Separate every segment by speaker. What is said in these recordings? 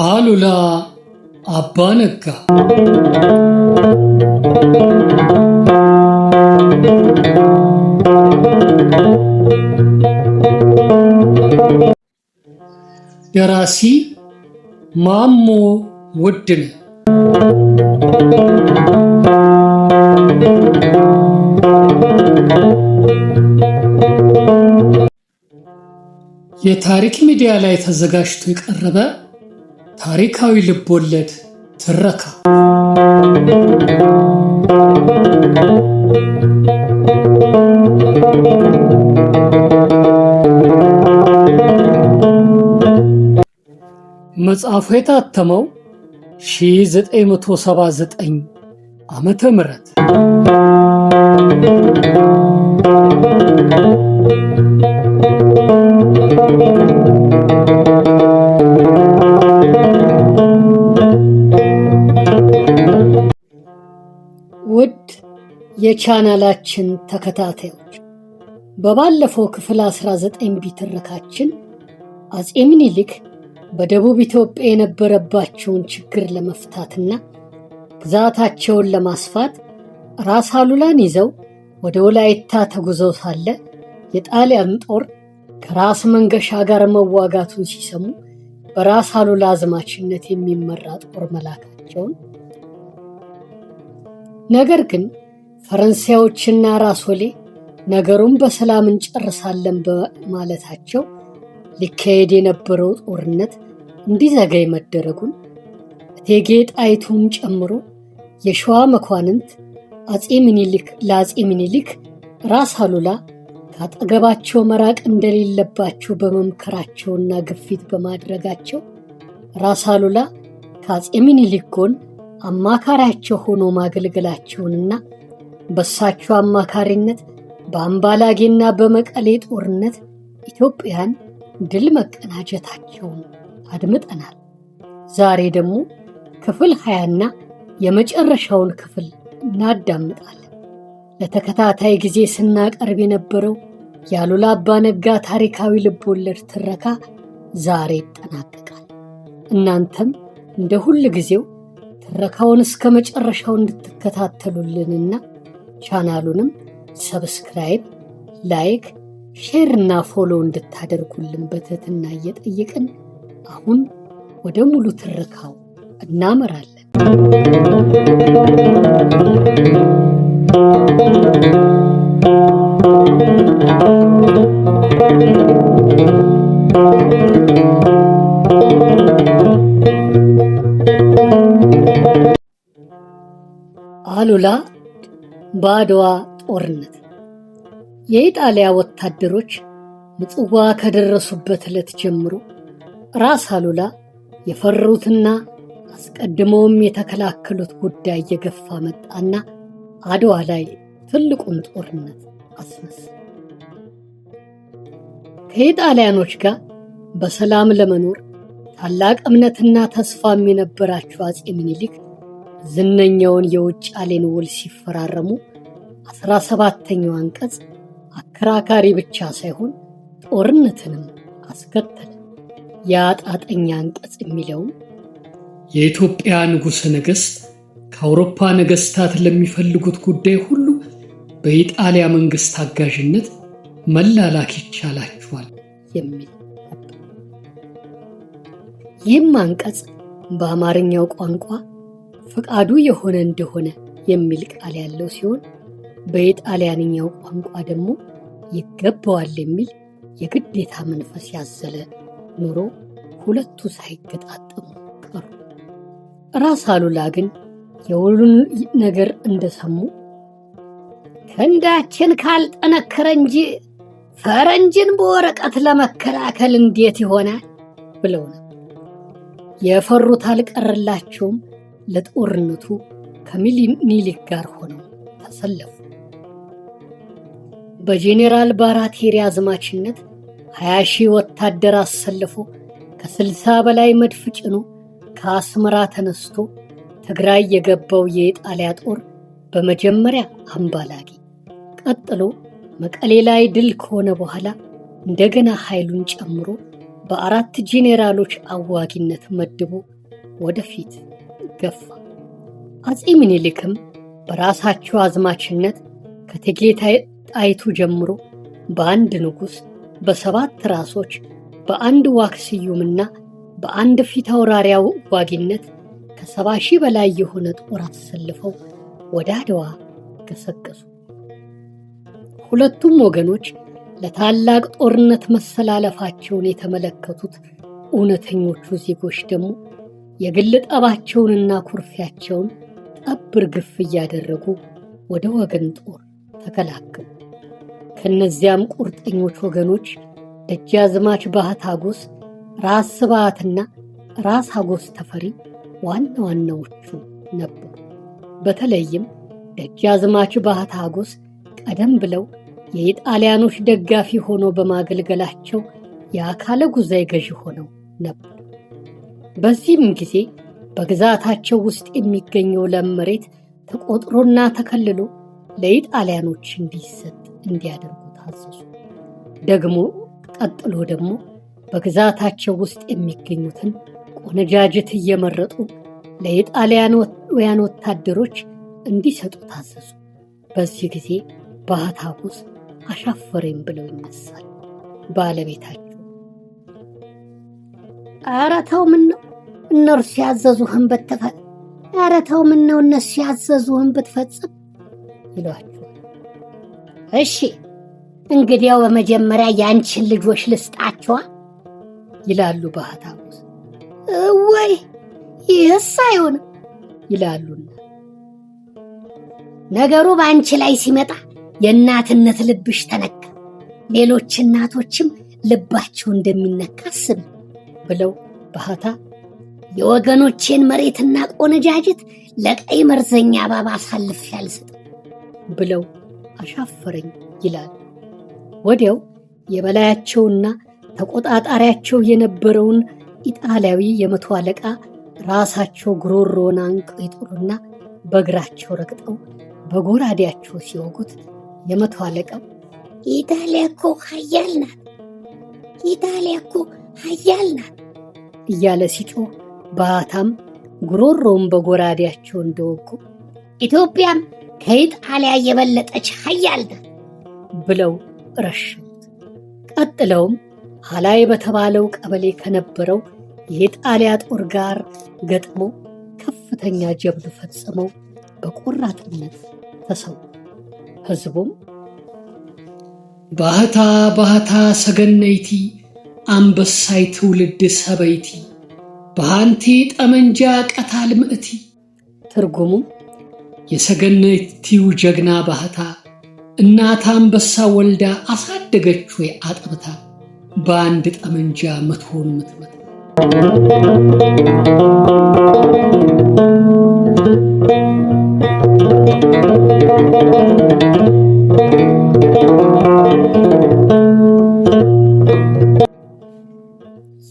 Speaker 1: አሉላ አባ ነጋ ደራሲ ማሞ ውድነህ የታሪክ ሚዲያ ላይ ተዘጋጅቶ የቀረበ ታሪካዊ ልቦለድ ትረካ መጽሐፉ የታተመው 1979 ዓመተ ምህረት ውድ የቻናላችን ተከታታዮች በባለፈው ክፍል 19 ቢትረካችን አፄ ምኒልክ በደቡብ ኢትዮጵያ የነበረባቸውን ችግር ለመፍታትና ግዛታቸውን ለማስፋት ራስ አሉላን ይዘው ወደ ወላይታ ተጉዘው ሳለ የጣሊያን ጦር ከራስ መንገሻ ጋር መዋጋቱን ሲሰሙ በራስ አሉላ አዝማችነት የሚመራ ጦር መላካቸውን፣ ነገር ግን ፈረንሳዮችና ራስ ወሌ ነገሩን በሰላም እንጨርሳለን በማለታቸው ሊካሄድ የነበረው ጦርነት እንዲዘገይ መደረጉን እቴጌ ጣይቱን ጨምሮ የሸዋ መኳንንት ለአፄ ምኒልክ ራስ አሉላ ካጠገባቸው መራቅ እንደሌለባቸው በመምከራቸውና ግፊት በማድረጋቸው ራስ አሉላ ከአፄ ምኒልክ ጎን አማካሪያቸው ሆኖ ማገልገላቸውንና በሳቸው አማካሪነት በአምባላጌና በመቀሌ ጦርነት ኢትዮጵያን ድል መቀናጀታቸውን አድምጠናል። ዛሬ ደግሞ ክፍል 20ና የመጨረሻውን ክፍል እናዳምጣለን። ለተከታታይ ጊዜ ስናቀርብ የነበረው የአሉላ አባ ነጋ ታሪካዊ ልቦለድ ትረካ ዛሬ ይጠናቀቃል። እናንተም እንደ ሁል ጊዜው ትረካውን እስከ መጨረሻው እንድትከታተሉልንና ቻናሉንም ሰብስክራይብ፣ ላይክ፣ ሼር እና ፎሎ እንድታደርጉልን በትህትና እየጠየቅን አሁን ወደ ሙሉ ትረካው እናመራለን። አሉላ በአድዋ ጦርነት። የኢጣሊያ ወታደሮች ምጽዋ ከደረሱበት ዕለት ጀምሮ ራስ አሉላ የፈሩትና አስቀድመውም የተከላከሉት ጉዳይ እየገፋ መጣና አድዋ ላይ ትልቁን ጦርነት አስነሳ። ከኢጣሊያኖች ጋር በሰላም ለመኖር ታላቅ እምነትና ተስፋም የነበራቸው አፄ ምኒልክ ዝነኛውን የውጫሌን ውል ሲፈራረሙ 17ኛው አንቀጽ አከራካሪ ብቻ ሳይሆን ጦርነትንም አስከተለ። የአጣጠኛ አንቀጽ የሚለውም የኢትዮጵያ ንጉሠ ነገሥት ከአውሮፓ ነገሥታት ለሚፈልጉት ጉዳይ ሁሉ በኢጣሊያ መንግሥት አጋዥነት መላላክ ይቻላቸዋል
Speaker 2: የሚል ነበር። ይህም አንቀጽ በአማርኛው ቋንቋ ፈቃዱ የሆነ እንደሆነ የሚል ቃል ያለው ሲሆን በኢጣሊያንኛው ቋንቋ ደግሞ ይገባዋል የሚል የግዴታ መንፈስ ያዘለ ኑሮ ሁለቱ ሳይገጣጠሙ ቀሩ። ራስ አሉላ ግን የውሉን ነገር እንደሰሙ ክንዳችን ካልጠነከረ እንጂ ፈረንጅን በወረቀት ለመከላከል እንዴት ይሆናል ብለው ነበር። የፈሩት አልቀረላቸውም። ለጦርነቱ ከምኒልክ ጋር ሆነው ተሰለፉ። በጄኔራል ባራቴሪ አዝማችነት 20,000 ወታደር አሰልፎ ከ60 በላይ መድፍ ጭኖ ከአስመራ ተነስቶ ትግራይ የገባው የኢጣሊያ ጦር በመጀመሪያ አምባላጌ፣ ቀጥሎ መቀሌ ላይ ድል ከሆነ በኋላ እንደገና ኃይሉን ጨምሮ በ4 ጄኔራሎች አዋጊነት መድቦ ወደፊት ገፋ። አፄ ምኒልክም በራሳቸው አዝማችነት ከእቴጌ ጣይቱ ጀምሮ በአንድ ንጉሥ፣ በ7 ራሶች፣ በአንድ ዋክስዩምና በአንድ ፊት አውራሪ አዋጊነት ከ70,000 በላይ የሆነ ጦር አሰልፈው ወደ አድዋ ገሰገሱ። ሁለቱም ወገኖች ለታላቅ ጦርነት መሰላለፋቸውን የተመለከቱት እውነተኞቹ ዜጎች ደግሞ የግል ጠባቸውንና ኩርፊያቸውን ጠብ ርግፍ እያደረጉ ወደ ወገን ጦር ተቀላቀሉ። ከነዚያም ቁርጠኞች ወገኖች ደጃዝማች ባህታ አጎስ፣ ራስ ስብዓትና ራስ አጎስ ተፈሪ ዋና ዋናዎቹ ነበሩ። በተለይም ደጃዝማች ባህታ አጎስ ቀደም ብለው የኢጣሊያኖች ደጋፊ ሆነው በማገልገላቸው የአካለ ጉዛይ ገዢ ሆነው ነበር። በዚህም ጊዜ በግዛታቸው ውስጥ የሚገኘው ለም መሬት ተቆጥሮና ተከልሎ ለኢጣሊያኖች እንዲሰጥ እንዲያደርጉ ታዘዙ። ቀጥሎ ደግሞ በግዛታቸው ውስጥ የሚገኙትን ቆነጃጅት እየመረጡ ለኢጣሊያውያን ወታደሮች እንዲሰጡ ታዘዙ። በዚህ ጊዜ ባህታ አጎስ አሻፈረኝ ብለው ይነሳል። ባለቤታቸው ኧረ ተው ምነው እነርሱ ያዘዙህን ብትፈጽም፣ ኧረ ተው ምነው እነሱ ያዘዙህን ብትፈጽም ይሏቸዋል። እሺ እንግዲያው በመጀመሪያ ያንቺን ልጆች ልስጣቸዋ ይላሉ ባህታ አጎስ። ወይ ይህስ አይሆንም ይላሉና ነገሩ በአንቺ ላይ ሲመጣ የእናትነት ልብሽ ተነካ፣ ሌሎች እናቶችም ልባቸው እንደሚነካ አስቢ ብለው ባህታ የወገኖቼን መሬትና ቆነጃጅት ለቀይ መርዘኛ እባብ አሳልፌ አልሰጥም ብለው አሻፈረኝ ይላል። ወዲያው የበላያቸውና ተቆጣጣሪያቸው የነበረውን ኢጣሊያዊ የ100 አለቃ ራሳቸው ጉሮሮውን አንቀው ይጥሉና በእግራቸው ረግጠው በጎራዴያቸው ሲወጉት የ100 አለቃው ኢጣሊያ እኮ ኃያል ናት፣ ኢጣሊያ እኮ ኃያል ናት እያለ ሲጮህ ባህታም ጉሮሮውን በጎራዴያቸው እንደወጉ ኢትዮጵያም ከኢጣሊያ የበለጠች ኃያል ናት ብለው ረሸኑት። ቀጥለውም ሀላይ በተባለው ቀበሌ ከነበረው የኢጣሊያ ጦር ጋር ገጥመው ከፍተኛ ጀብዱ ፈጽመው በቆራጥነት ተሰዉ። ሕዝቡም ባህታ ባህታ ሰገነይቲ አንበሳይ ትውልድ ሰበይቲ በሃንቲ ጠመንጃ ቀታል ምእቲ። ትርጉሙም የሰገነቲው ጀግና ባህታ እናት አንበሳ ወልዳ አሳደገች ወይ አጥብታ በአንድ ጠመንጃ 100ን ምትመታ።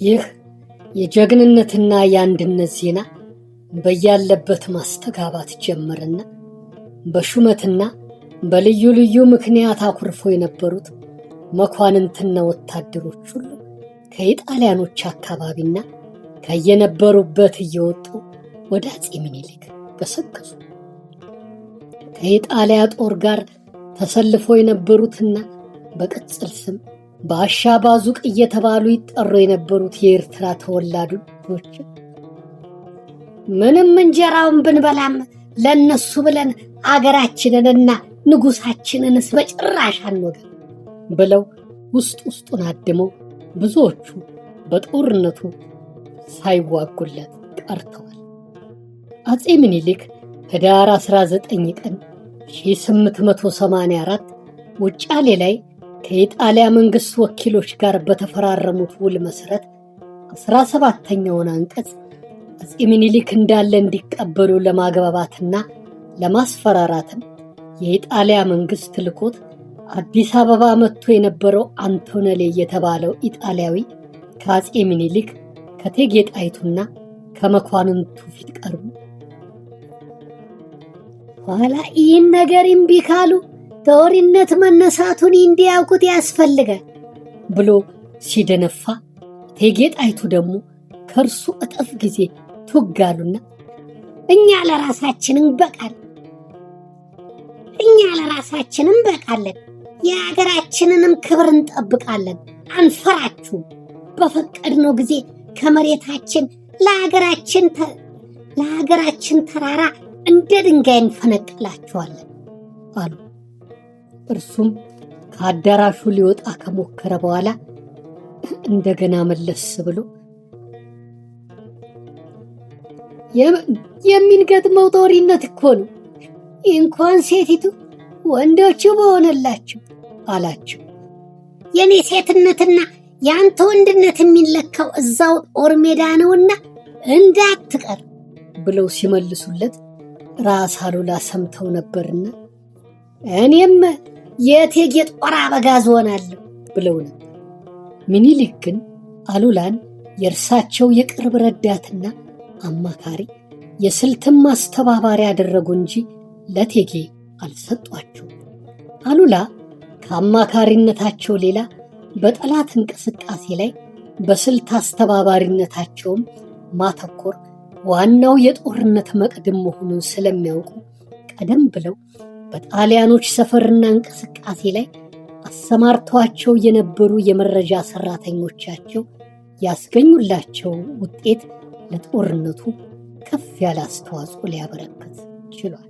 Speaker 2: ይህ የጀግንነትና የአንድነት ዜና በያለበት ማስተጋባት ጀመረና በሹመትና በልዩ ልዩ ምክንያት አኩርፎ የነበሩት መኳንንትና ወታደሮች ሁሉ ከኢጣሊያኖች አካባቢና ከየነበሩበት እየወጡ ወደ አፄ ምኒልክ ገሰገሱ። ከኢጣሊያ ጦር ጋር ተሰልፎ የነበሩትና በቅጽል ስም ባሻ ባዙቅ እየተባሉ ይጠሩ የነበሩት የኤርትራ ተወላጆች ምንም እንጀራውን ብንበላም ለነሱ ብለን አገራችንንና ንጉሳችንንስ በጭራሽ አንወጋም ብለው ውስጡን አድመው ብዙዎቹ በጦርነቱ ሳይዋጉለት ቀርተዋል። አፄ ምኒልክ ህዳር 19 ቀን 1884 ውጫሌ ላይ ከኢጣሊያ መንግስት ወኪሎች ጋር በተፈራረሙት ውል መሰረት 17ኛውን አንቀጽ አፄ ምኒልክ እንዳለ እንዲቀበሉ ለማግባባትና ለማስፈራራትም የኢጣሊያ መንግስት ልኮት አዲስ አበባ መጥቶ የነበረው አንቶኔሊ የተባለው ኢጣሊያዊ ከአፄ ምኒልክ ከእቴጌ ጣይቱና ከመኳንንቱ ፊት ቀርቡ ኋላ ይህን ነገር እምቢ ካሉ ጦርነት መነሳቱን እንዲያውቁት ያስፈልጋል ብሎ ሲደነፋ
Speaker 1: እቴጌ ጣይቱ ደግሞ ከእርሱ እጥፍ ጊዜ ቱጋሉና
Speaker 2: እኛ ለራሳችን እንበቃለን፣ የሀገራችንንም ክብር እንጠብቃለን፣ አንፈራችሁም። በፈቀድነው ጊዜ ከመሬታችን ለሀገራችን ተራራ እንደ ድንጋይ እንፈነቅላችኋለን አሉ። እርሱም ከአዳራሹ ሊወጣ ከሞከረ በኋላ እንደገና መለስ ብሎ የሚንገጥመው ጦርነት እኮ ነው፣ እንኳን ሴቲቱ ወንዶቹ በሆነላቸው አላቸው።
Speaker 3: የኔ ሴትነትና የአንተ ወንድነት የሚለካው እዛው ጦር ሜዳ ነውና እንዳትቀር
Speaker 1: ብለው ሲመልሱለት ራስ አሉላ ሰምተው ነበርና እኔም የእቴጌ ጦር አበጋዝ ሆናለሁ ብለው ነበር። ምኒልክ ግን አሉላን የእርሳቸው የቅርብ ረዳትና አማካሪ የስልትም አስተባባሪ ያደረጉ እንጂ ለእቴጌ አልሰጧቸው። አሉላ ከአማካሪነታቸው ሌላ በጠላት እንቅስቃሴ ላይ በስልት አስተባባሪነታቸውም ማተኮር ዋናው የጦርነት መቅድም መሆኑን ስለሚያውቁ ቀደም ብለው በጣሊያኖች ሰፈርና እንቅስቃሴ ላይ አሰማርተዋቸው የነበሩ የመረጃ ሰራተኞቻቸው ያስገኙላቸው ውጤት ለጦርነቱ ከፍ ያለ አስተዋጽኦ ሊያበረክት ችሏል።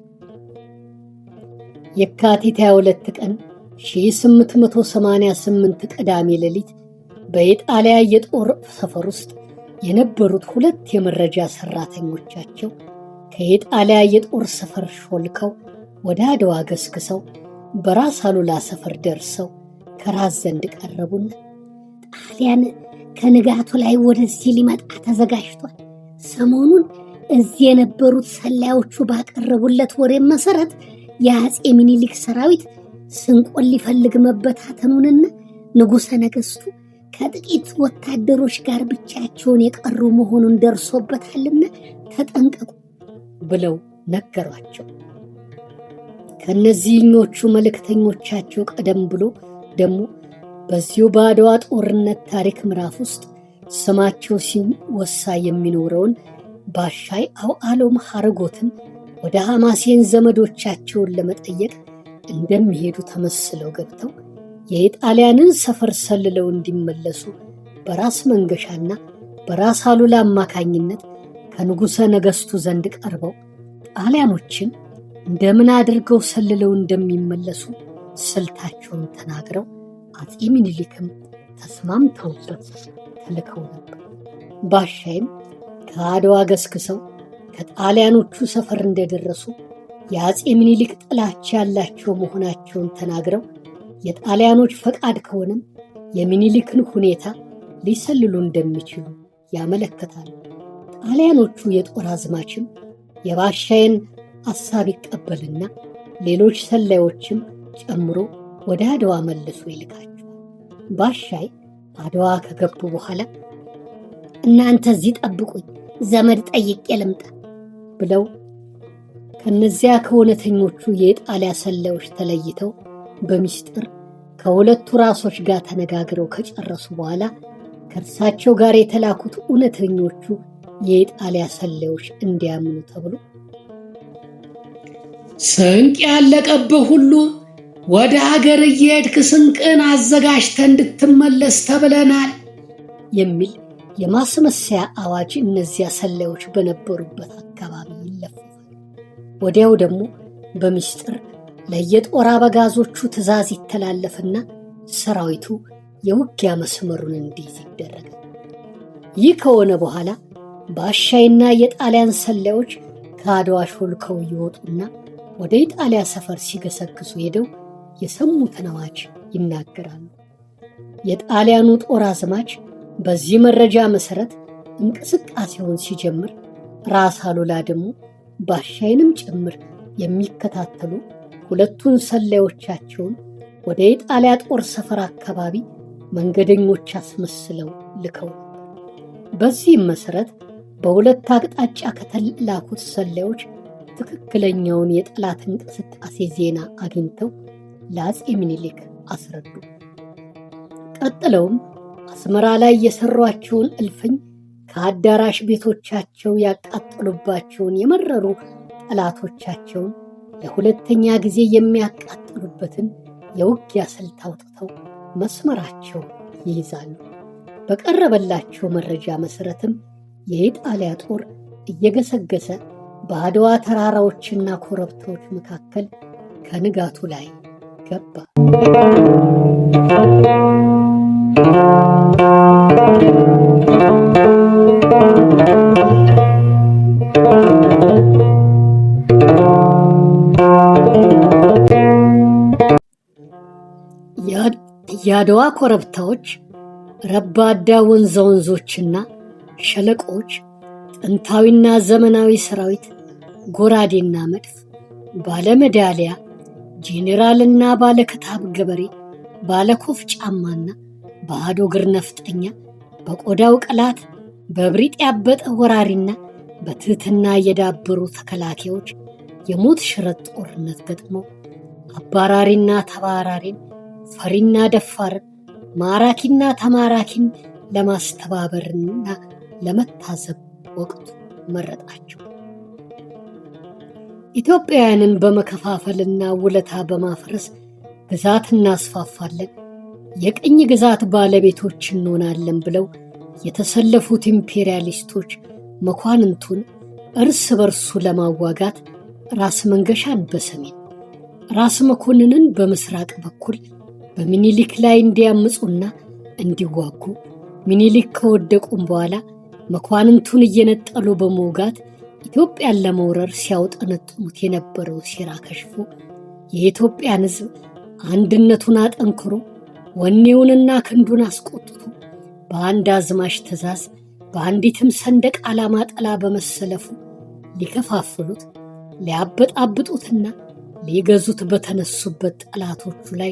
Speaker 1: የካቲት 22 ቀን 1888 ቅዳሜ ሌሊት በኢጣሊያ የጦር ሰፈር ውስጥ የነበሩት ሁለት የመረጃ ሰራተኞቻቸው ከኢጣሊያ የጦር ሰፈር ሾልከው ወደ አድዋ ገስግሰው በራስ አሉላ ሰፈር ደርሰው ከራስ ዘንድ ቀረቡና
Speaker 3: ጣሊያን ከንጋቱ ላይ ወደዚህ ሊመጣ ተዘጋጅቷል። ሰሞኑን እዚህ የነበሩት ሰላዮቹ ባቀረቡለት ወሬ መሰረት የአፄ ምኒልክ ሰራዊት ስንቆን ሊፈልግ መበታተኑንና ንጉሠ ነገሥቱ ከጥቂት ወታደሮች ጋር ብቻቸውን የቀሩ መሆኑን ደርሶበታልና ተጠንቀቁ ብለው ነገሯቸው። ከነዚህኞቹ መልእክተኞቻቸው ቀደም ብሎ ደግሞ በዚሁ በአድዋ ጦርነት ታሪክ ምዕራፍ ውስጥ ስማቸው ሲወሳ የሚኖረውን ባሻይ አውዓሎም ሐረጎትን ወደ ሐማሴን ዘመዶቻቸውን ለመጠየቅ እንደሚሄዱ ተመስለው ገብተው የኢጣሊያንን ሰፈር ሰልለው እንዲመለሱ በራስ መንገሻና በራስ አሉላ አማካኝነት ከንጉሠ ነገሥቱ ዘንድ ቀርበው ጣሊያኖችን እንደምን አድርገው ሰልለው እንደሚመለሱ ስልታቸውን ተናግረው አፄ ምኒልክም ተስማምተውበት ተልከው ነበር። ባሻይም ከአድዋ ገስግሰው ከጣሊያኖቹ ሰፈር እንደደረሱ የአፄ ምኒልክ ጥላቻ ያላቸው መሆናቸውን ተናግረው የጣሊያኖች ፈቃድ ከሆነም የሚኒሊክን ሁኔታ ሊሰልሉ እንደሚችሉ ያመለክታል። ጣሊያኖቹ የጦር አዝማችም የባሻይን ሐሳብ ይቀበልና ሌሎች ሰላዮችም ጨምሮ ወደ አድዋ መልሶ ይልካቸዋል። ባሻይ አድዋ ከገቡ በኋላ እናንተ እዚህ ጠብቁኝ፣ ዘመድ ጠይቄ ልምጣ
Speaker 1: ብለው ከነዚያ ከእውነተኞቹ የኢጣሊያ ሰላዮች ተለይተው በሚስጥር ከሁለቱ ራሶች ጋር ተነጋግረው ከጨረሱ በኋላ ከእርሳቸው ጋር የተላኩት እውነተኞቹ የኢጣሊያ ሰላዮች እንዲያምኑ ተብሎ
Speaker 2: ስንቅ ያለቀብህ ሁሉ ወደ ሀገር እየሄድክ ስንቅን አዘጋጅተህ እንድትመለስ ተብለናል
Speaker 1: የሚል የማስመሰያ አዋጅ እነዚያ ሰላዮች በነበሩበት አካባቢ ይለፈፋል። ወዲያው ደግሞ በሚስጥር ለየጦር አበጋዞቹ ትእዛዝ ይተላለፍና ሰራዊቱ የውጊያ መስመሩን እንዲይዝ ይደረጋል። ይህ ከሆነ በኋላ ባሻይና የጣሊያን ሰላዮች ከአድዋ ሾልከው ይወጡና ወደ ኢጣሊያ ሰፈር ሲገሰግሱ ሄደው የሰሙትን አዋጅ ይናገራሉ። የጣሊያኑ ጦር አዝማች በዚህ መረጃ መሰረት እንቅስቃሴውን ሲጀምር ራስ አሉላ ደግሞ ባሻይንም ጭምር የሚከታተሉ ሁለቱን ሰላዮቻቸውን ወደ ኢጣሊያ ጦር ሰፈር አካባቢ መንገደኞች አስመስለው ልከው ነበር። በዚህም መሰረት በሁለት አቅጣጫ ከተላኩት ሰላዮች ትክክለኛውን የጠላት እንቅስቃሴ ዜና አግኝተው ለአፄ ምኒልክ አስረዱ። ቀጥለውም
Speaker 3: አስመራ ላይ የሰሯቸውን እልፍኝ ከአዳራሽ ቤቶቻቸው ያቃጠሉባቸውን የመረሩ ጠላቶቻቸውን ለሁለተኛ ጊዜ የሚያቃጥሉበትን የውጊያ ስልት አውጥተው መስመራቸው ይይዛሉ። በቀረበላቸው መረጃ መሰረትም የኢጣሊያ ጦር እየገሰገሰ በአድዋ ተራራዎችና ኮረብታዎች መካከል ከንጋቱ ላይ ገባ። የአድዋ ኮረብታዎች፣ ረባዳ ወንዞችና ሸለቆች ጥንታዊና ዘመናዊ ሰራዊት፣ ጎራዴና መድፍ፣ ባለሜዳሊያ ጄኔራልና ባለክታብ ገበሬ፣ ባለኮፍ ጫማና ባዶ እግር ነፍጠኛ፣ በቆዳው ቅላት በብሪጥ ያበጠ ወራሪና በትህትና የዳበሩ ተከላካዮች የሞት ሽረት ጦርነት ገጥመው አባራሪና ተባራሪን፣ ፈሪና ደፋርን፣ ማራኪና ተማራኪን ለማስተባበርና ለመታዘብ ወቅቱ መረጣቸው። ኢትዮጵያውያንን በመከፋፈልና ውለታ በማፍረስ ግዛት እናስፋፋለን፣ የቅኝ ግዛት ባለቤቶች እንሆናለን ብለው የተሰለፉት ኢምፔሪያሊስቶች መኳንንቱን እርስ በርሱ ለማዋጋት ራስ መንገሻን በሰሜን ራስ መኮንንን በምስራቅ በኩል በሚኒሊክ ላይ እንዲያምፁና እንዲዋጉ ሚኒሊክ ከወደቁም በኋላ መኳንንቱን እየነጠሉ በመውጋት ኢትዮጵያን ለመውረር ሲያውጠነጥኑት የነበረው ሴራ ከሽፎ የኢትዮጵያን ሕዝብ አንድነቱን አጠንክሮ ወኔውንና ክንዱን አስቆጥቶ በአንድ አዝማች ትእዛዝ በአንዲትም ሰንደቅ ዓላማ ጥላ በመሰለፉ ሊከፋፍሉት ሊያበጣብጡትና ሊገዙት በተነሱበት ጠላቶቹ ላይ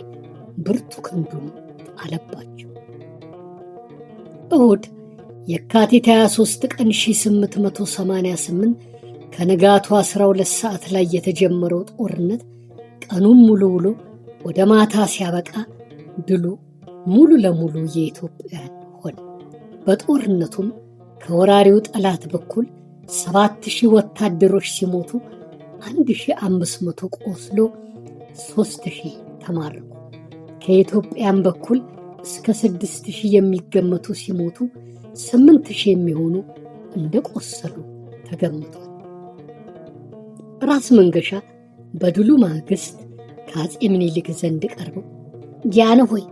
Speaker 3: ብርቱ ክንዱን ጣለባቸው። እሁድ የካቲት 23 ቀን 1888 ከንጋቱ 12 ሰዓት ላይ የተጀመረው ጦርነት ቀኑን ሙሉ ውሎ ወደ ማታ ሲያበቃ ድሉ ሙሉ ለሙሉ የኢትዮጵያን ሆነ። በጦርነቱም ከወራሪው ጠላት በኩል 7000 ወታደሮች ሲሞቱ 1500 ቆስሎ 3000 ተማረኩ። ከኢትዮጵያን በኩል እስከ 6000 የሚገመቱ ሲሞቱ 8000 የሚሆኑ እንደቆሰሉ ተገምቷል። ራስ መንገሻ በድሉ ማግስት ከአፄ ምኒልክ ዘንድ ቀርበው ጃንሆይ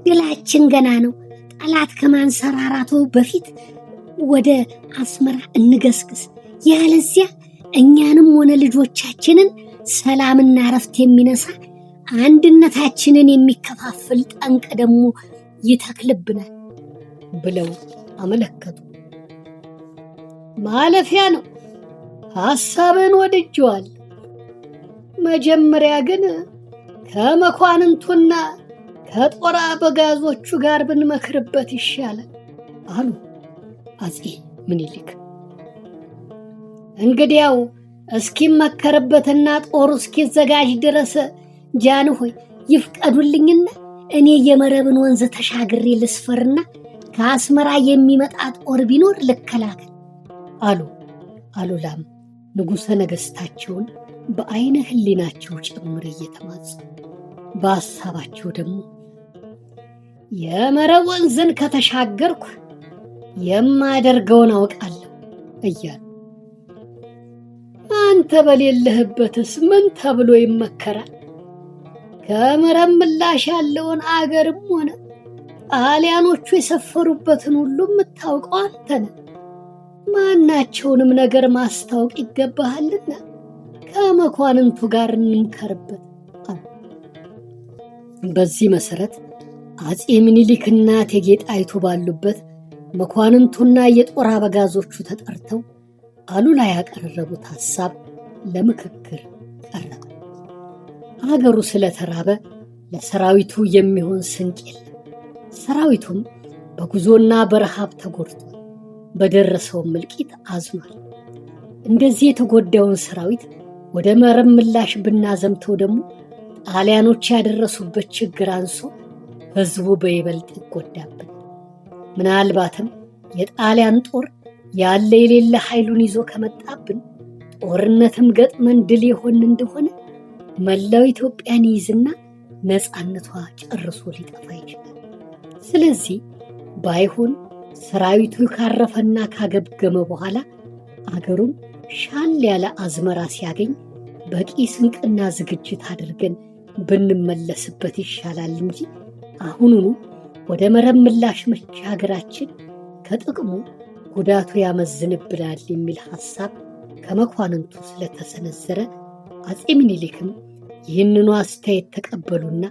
Speaker 3: ድላችን ገና ነው፣ ጠላት ከማንሰራራቱ በፊት ወደ አስመራ እንገስግስ፣ ያለዚያ እኛንም ሆነ ልጆቻችንን ሰላምና እረፍት የሚነሳ አንድነታችንን የሚከፋፍል ጠንቅ ደግሞ ይተክልብናል ብለው አመለከቱ። ማለፊያ ነው፣ ሐሳብን ወድጀዋል። መጀመሪያ ግን ከመኳንንቱና ከጦር አበጋዞቹ ጋር ብንመክርበት ይሻላል አሉ አፄ ምኒልክ። እንግዲያው እስኪመከርበትና ጦሩ እስኪዘጋጅ ድረስ ጃንሆይ ይፍቀዱልኝና እኔ የመረብን ወንዝ ተሻግሬ ልስፈርና ከአስመራ የሚመጣ ጦር ቢኖር ልከላከል አሉ። አሉላም ንጉሠ ነገሥታቸውን በአይነ ህሊናቸው ጭምር እየተማጸኑ በሐሳባቸው ደግሞ የመረብ ወንዝን ከተሻገርኩ የማደርገውን አውቃለሁ እያሉ አንተ በሌለህበትስ ምን ተብሎ ይመከራል? ከመረብ ምላሽ ያለውን አገርም ሆነ ጣሊያኖቹ የሰፈሩበትን ሁሉ የምታውቀው አንተ ነህ። ማናቸውንም ነገር ማስታወቅ ይገባሃልና ከመኳንንቱ ጋር እንምከርበት አሉ። በዚህ መሰረት አፄ ምኒልክና እቴጌ ጣይቱ ባሉበት መኳንንቱና የጦር አበጋዞቹ ተጠርተው አሉላ ያቀረቡት ሐሳብ ለምክክር ቀረበ። አገሩ ስለተራበ ለሰራዊቱ የሚሆን ስንቅ የለም። ሰራዊቱም በጉዞና በረሃብ ተጎድቷል። በደረሰውም እልቂት አዝኗል። እንደዚህ የተጎዳውን ሰራዊት ወደ መረብ ምላሽ ብናዘምተው ደግሞ ጣሊያኖች ያደረሱበት ችግር አንሶ ሕዝቡ በይበልጥ ይጎዳብን።
Speaker 1: ምናልባትም የጣሊያን ጦር ያለ የሌለ ኃይሉን ይዞ ከመጣብን ጦርነትም ገጥመን ድል የሆን እንደሆነ መላው ኢትዮጵያን ይይዝና ነፃነቷ ጨርሶ ሊጠፋ ይችላል። ስለዚህ ባይሆን ሰራዊቱ ካረፈና ካገገመ በኋላ አገሩም ሻል ያለ አዝመራ ሲያገኝ በቂ ስንቅና ዝግጅት አድርገን ብንመለስበት ይሻላል እንጂ አሁኑኑ ወደ መረብ ምላሽ መሻገራችን ከጥቅሙ ጉዳቱ ያመዝንብናል የሚል ሐሳብ ከመኳንንቱ ስለተሰነዘረ አፄ ምኒልክም ይህንኑ አስተያየት ተቀበሉና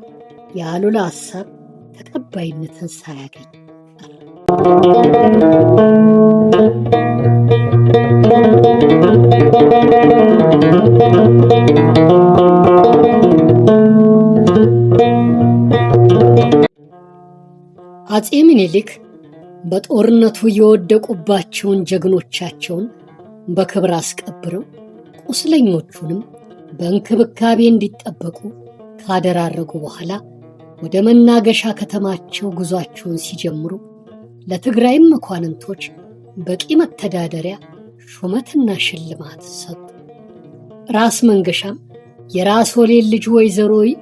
Speaker 1: የአሉላ ሐሳብ ተቀባይነትን ሳያገኝ አፄ ምኒልክ በጦርነቱ የወደቁባቸውን ጀግኖቻቸውን በክብር አስቀብረው ቁስለኞቹንም በእንክብካቤ እንዲጠበቁ ካደራረጉ በኋላ ወደ መናገሻ ከተማቸው ጉዟቸውን ሲጀምሩ ለትግራይም መኳንንቶች በቂ መተዳደሪያ ሹመትና ሽልማት ሰጡ። ራስ መንገሻም የራስ ወሌን ልጅ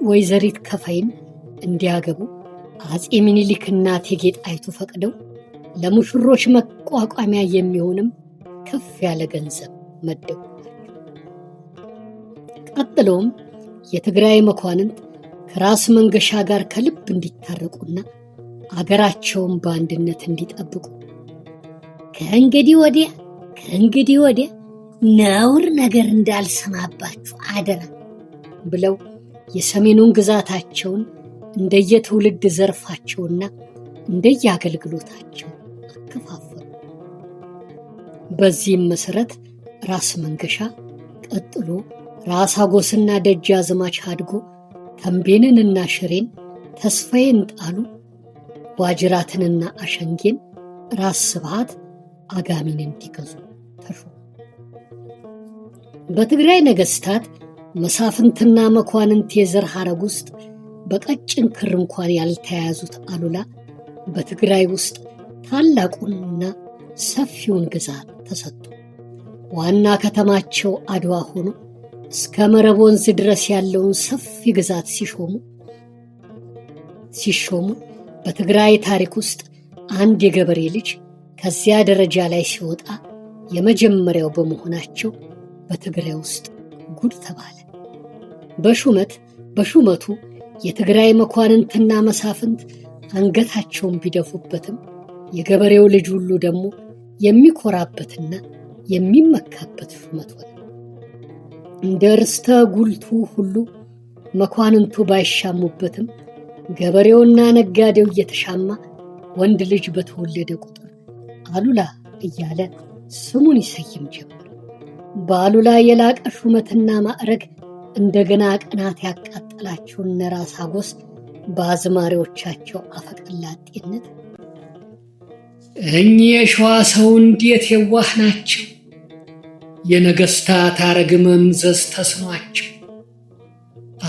Speaker 1: ወይዘሪት ከፋይን እንዲያገቡ አፄ ምኒልክና እቴጌ ጣይቱ ፈቅደው ለሙሽሮች መቋቋሚያ የሚሆንም ከፍ ያለ ገንዘብ መደቡላቸው። ቀጥሎም የትግራይ መኳንንት ከራስ መንገሻ ጋር ከልብ እንዲታረቁና አገራቸውን በአንድነት እንዲጠብቁ ከእንግዲህ ወዲያ ነውር ነገር እንዳልሰማባችሁ አደራ ብለው የሰሜኑን ግዛታቸውን እንደየትውልድ ዘርፋቸውና እንደየአገልግሎታቸው አከፋፈሉ። በዚህም መሰረት ራስ መንገሻ ቀጥሎ ራስ አጎስና ደጃዝማች አድጎ ተንቤንንና ሽሬን፣ ተስፋዬን ጣሉ፣ ዋጅራትንና አሸንጌን ራስ ስብሃት አጋሚን እንዲገዙ ተሾሙ። በትግራይ ነገስታት መሳፍንትና መኳንንት የዘር ሐረግ ውስጥ በቀጭን ክር እንኳን ያልተያያዙት አሉላ በትግራይ ውስጥ ታላቁንና ሰፊውን ግዛት ተሰጡ። ዋና ከተማቸው አድዋ ሆኖ እስከ መረብ ወንዝ ድረስ ያለውን ሰፊ ግዛት ሲሾሙ በትግራይ ታሪክ ውስጥ አንድ የገበሬ ልጅ ከዚያ ደረጃ ላይ ሲወጣ የመጀመሪያው በመሆናቸው በትግራይ ውስጥ ጉድ ተባለ። በሹመቱ የትግራይ መኳንንትና መሳፍንት አንገታቸውን ቢደፉበትም የገበሬው ልጅ ሁሉ ደግሞ የሚኮራበትና የሚመካበት ሹመት ሆነ። እንደ ርስተ ጉልቱ ሁሉ መኳንንቱ ባይሻሙበትም ገበሬውና ነጋዴው እየተሻማ ወንድ ልጅ በተወለደ ቁጥር አሉላ እያለ ስሙን ይሰይም ጀመር። በአሉላ የላቀ ሹመትና ማዕረግ እንደገና ቅናት ያቃጠላቸው እነ ራስ አጎስ በአዝማሪዎቻቸው አፈቀላጤነት
Speaker 3: እኚህ የሸዋ ሰው እንዴት የዋህ ናቸው፣ የነገስታት አረግ መምዘዝ ተስኗቸው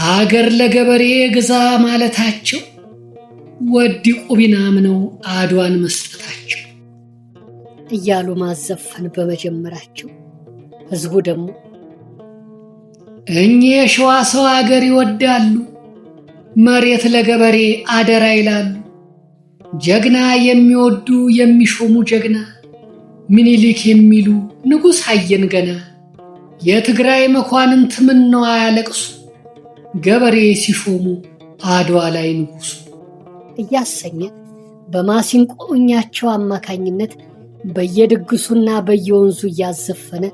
Speaker 3: አገር ለገበሬ ግዛ ማለታቸው ወዲ ቁቢናም ነው አድዋን መስጠታቸው
Speaker 1: እያሉ ማዘፈን በመጀመራቸው ህዝቡ ደግሞ
Speaker 3: እኚህ የሸዋ ሰው አገር ይወዳሉ፣ መሬት ለገበሬ አደራ ይላሉ፣ ጀግና የሚወዱ የሚሾሙ ጀግና ምኒልክ የሚሉ ንጉሥ አየን ገና፣ የትግራይ መኳንንት ምን ነው አያለቅሱ፣ ገበሬ ሲሾሙ አድዋ ላይ ንጉሱ
Speaker 1: እያሰኘ በማሲንቆኛቸው አማካኝነት በየድግሱና በየወንዙ እያዘፈነ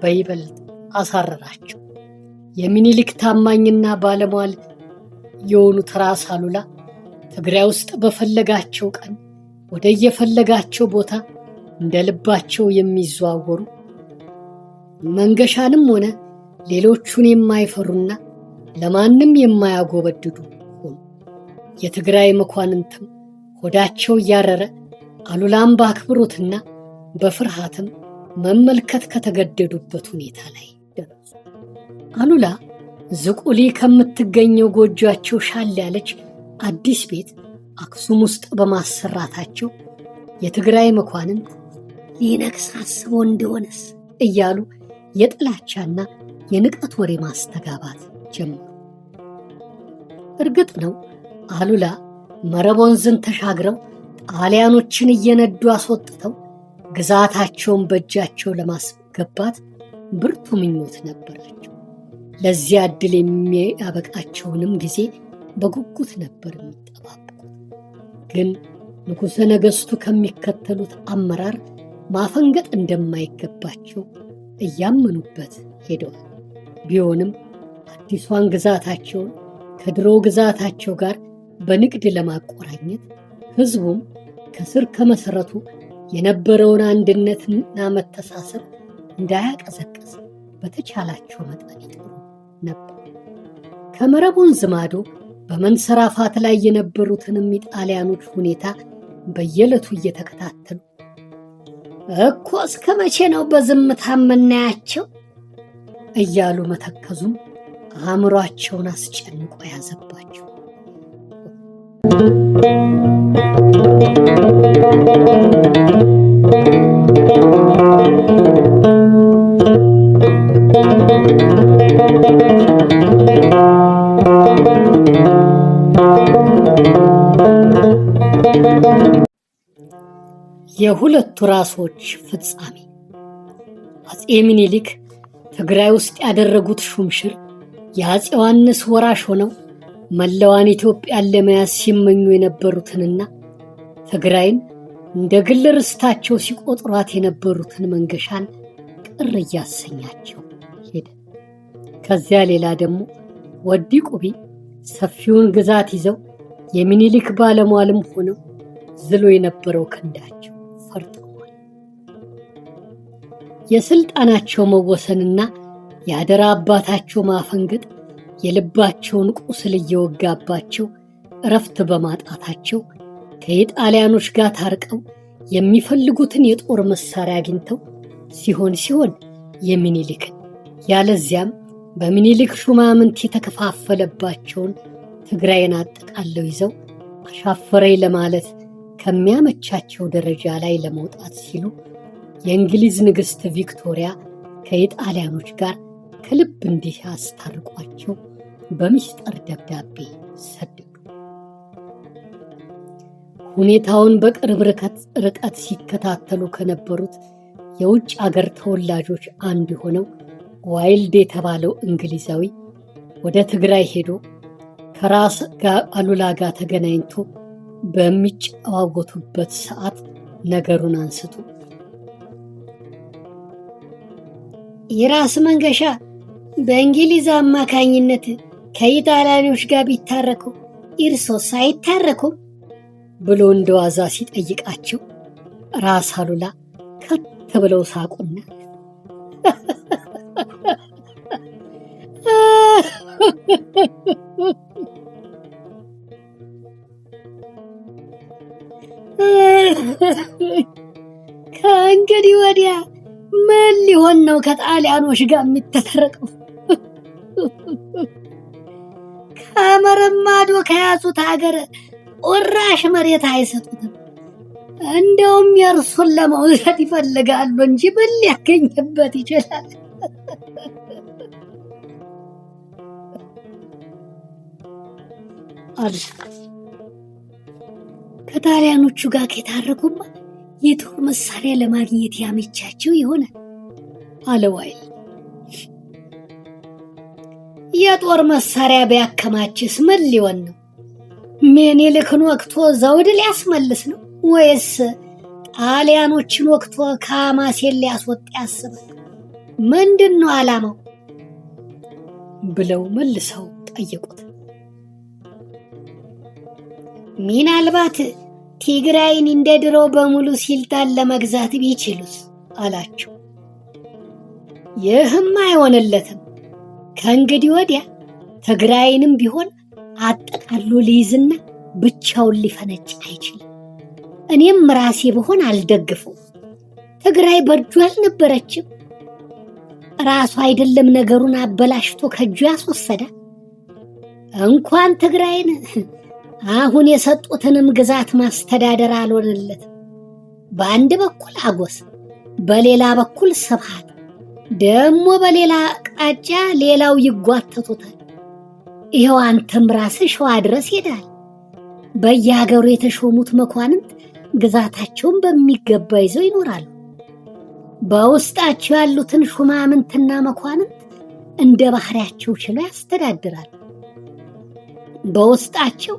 Speaker 1: በይበልጥ አሳረራቸው። የሚኒሊክ ታማኝና ባለሟል የሆኑት ራስ አሉላ ትግራይ ውስጥ በፈለጋቸው ቀን ወደ የፈለጋቸው ቦታ እንደ ልባቸው የሚዘዋወሩ መንገሻንም ሆነ ሌሎቹን የማይፈሩና ለማንም የማያጎበድዱ ሆኑ። የትግራይ መኳንንትም ሆዳቸው እያረረ አሉላም በአክብሮትና በፍርሃትም መመልከት ከተገደዱበት ሁኔታ ላይ ደረሱ። አሉላ ዝቁሊ ከምትገኘው ጎጆአቸው ሻል ያለች አዲስ ቤት አክሱም ውስጥ በማሰራታቸው የትግራይ መኳንንት ሊነግስ አስቦ እንደሆነስ እያሉ የጥላቻና የንቀት ወሬ ማስተጋባት ጀመሩ። እርግጥ ነው አሉላ መረብ ወንዝን ተሻግረው ጣሊያኖችን እየነዱ አስወጥተው ግዛታቸውን በእጃቸው ለማስገባት ብርቱ ምኞት ነበራቸው። ለዚያ ዕድል የሚያበቃቸውንም ጊዜ በጉጉት ነበር የሚጠባበቁት። ግን ንጉሠ ነገሥቱ ከሚከተሉት አመራር ማፈንገጥ እንደማይገባቸው እያመኑበት ሄደዋል። ቢሆንም አዲሷን ግዛታቸውን ከድሮ ግዛታቸው ጋር በንግድ ለማቆራኘት ሕዝቡም ከስር ከመሠረቱ የነበረውን አንድነትና መተሳሰብ እንዳያቀዘቅዝ በተቻላቸው መጠን ይጥሩ ነበር። ከመረብ ወንዝ ማዶ በመንሰራፋት ላይ የነበሩትንም የጣሊያኖች ሁኔታ በየዕለቱ እየተከታተሉ እኮ እስከ መቼ ነው በዝምታ የምናያቸው እያሉ መተከዙም አእምሯቸውን አስጨንቆ ያዘባቸው። የሁለቱ ራሶች ፍጻሜ። አፄ ምኒልክ ትግራይ ውስጥ ያደረጉት ሹምሽር የአፄ ዮሐንስ ወራሽ ሆነው መላዋን ኢትዮጵያን ለመያዝ ሲመኙ የነበሩትንና ትግራይን እንደ ግል ርስታቸው ሲቆጥሯት የነበሩትን መንገሻን ቅር እያሰኛቸው ሄደ። ከዚያ ሌላ ደግሞ ወዲ ቁቢ ሰፊውን ግዛት ይዘው የሚኒሊክ ባለሟልም ሆነው ዝሎ የነበረው ክንዳቸው ፈርጥሟል። የስልጣናቸው መወሰንና የአደራ አባታቸው ማፈንገጥ የልባቸውን ቁስል እየወጋባቸው እረፍት በማጣታቸው ከኢጣሊያኖች ጋር ታርቀው የሚፈልጉትን የጦር መሳሪያ አግኝተው ሲሆን የሚኒሊክን ያለዚያም በሚኒሊክ ሹማምንት የተከፋፈለባቸውን ትግራይን አጠቃለው ይዘው አሻፈረኝ ለማለት ከሚያመቻቸው ደረጃ ላይ ለመውጣት ሲሉ የእንግሊዝ ንግሥት ቪክቶሪያ ከኢጣሊያኖች ጋር ከልብ እንዲህ አስታርቋቸው በሚስጥር ደብዳቤ ሰደዱ። ሁኔታውን በቅርብ ርቀት ሲከታተሉ ከነበሩት የውጭ አገር ተወላጆች አንዱ የሆነው ዋይልድ የተባለው እንግሊዛዊ ወደ ትግራይ ሄዶ ከራስ አሉላ ጋር ተገናኝቶ በሚጨዋወቱበት ሰዓት ነገሩን አንስቶ የራስ መንገሻ በእንግሊዝ አማካኝነት ከኢጣሊያኖች ጋር ቢታረኩ እርሶስ አይታረኩም ብሎ እንደዋዛ ሲጠይቃቸው ራስ አሉላ ከት ብለው ሳቁና ከእንግዲህ ወዲያ ምን ሊሆን ነው ከጣሊያኖች ጋር የሚተረቀው? ከመረብ ማዶ ከያዙት ሀገር ቁራሽ መሬት አይሰጡትም። እንደውም የእርሱን ለመውሰድ ይፈልጋሉ እንጂ ምን ሊያገኝበት ይችላል? አሉ። ከጣሊያኖቹ ጋር ከታረቁማ የጦር መሳሪያ ለማግኘት ያመቻቸው ይሆናል አለ ዋይልድ። የጦር መሳሪያ ቢያከማችስ ምን ሊሆን ነው? ምኒልክን ወቅቶ ዘውድ ሊያስመልስ ነው ወይስ ጣሊያኖችን ወቅቶ ከሐማሴን ሊያስወጣ ያስባል? ምንድን ነው ዓላማው? ብለው መልሰው ጠየቁት። ምናልባት ትግራይን እንደ ድሮ በሙሉ ስልጣን ለመግዛት ቢችሉስ አላቸው። ይህም አይሆንለትም። ከእንግዲህ ወዲያ ትግራይንም ቢሆን አጠቃሎ ሊይዝና ብቻውን ሊፈነጭ አይችልም። እኔም ራሴ ብሆን አልደግፈው። ትግራይ በእጁ አልነበረችም። ራሱ አይደለም ነገሩን አበላሽቶ ከእጁ ያስወሰደ። እንኳን ትግራይን አሁን የሰጡትንም ግዛት ማስተዳደር አልሆነለትም። በአንድ በኩል አጎስ፣ በሌላ በኩል ስብሃት፣ ደግሞ በሌላ ቃጫ ሌላው ይጓተቱታል። ይኸው አንተም ራስህ ሸዋ ድረስ ሄዳል። በየሀገሩ የተሾሙት መኳንንት ግዛታቸውን በሚገባ ይዘው ይኖራሉ። በውስጣቸው ያሉትን ሹማምንትና መኳንንት እንደ ባህሪያቸው ችለው ያስተዳድራሉ። በውስጣቸው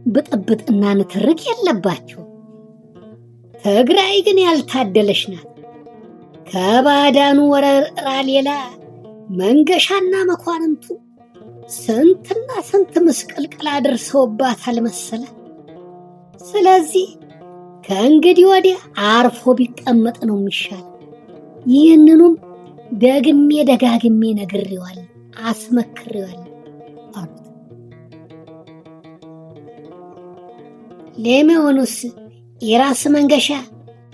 Speaker 1: ብጥብጥና ንትርክ የለባቸው። ትግራይ ግን ያልታደለች ናት። ከባዕዳኑ ወረራ ሌላ መንገሻና መኳንንቱ ስንትና ስንት ምስቅልቅል አድርሰውባታል መሰለ። ስለዚህ ከእንግዲህ ወዲያ አርፎ ቢቀመጥ ነው የሚሻል። ይህንኑም ደግሜ ደጋግሜ ነግሬዋለሁ፣ አስመክሬዋለሁ አሉት። ለመሆኑስ የራስ መንገሻ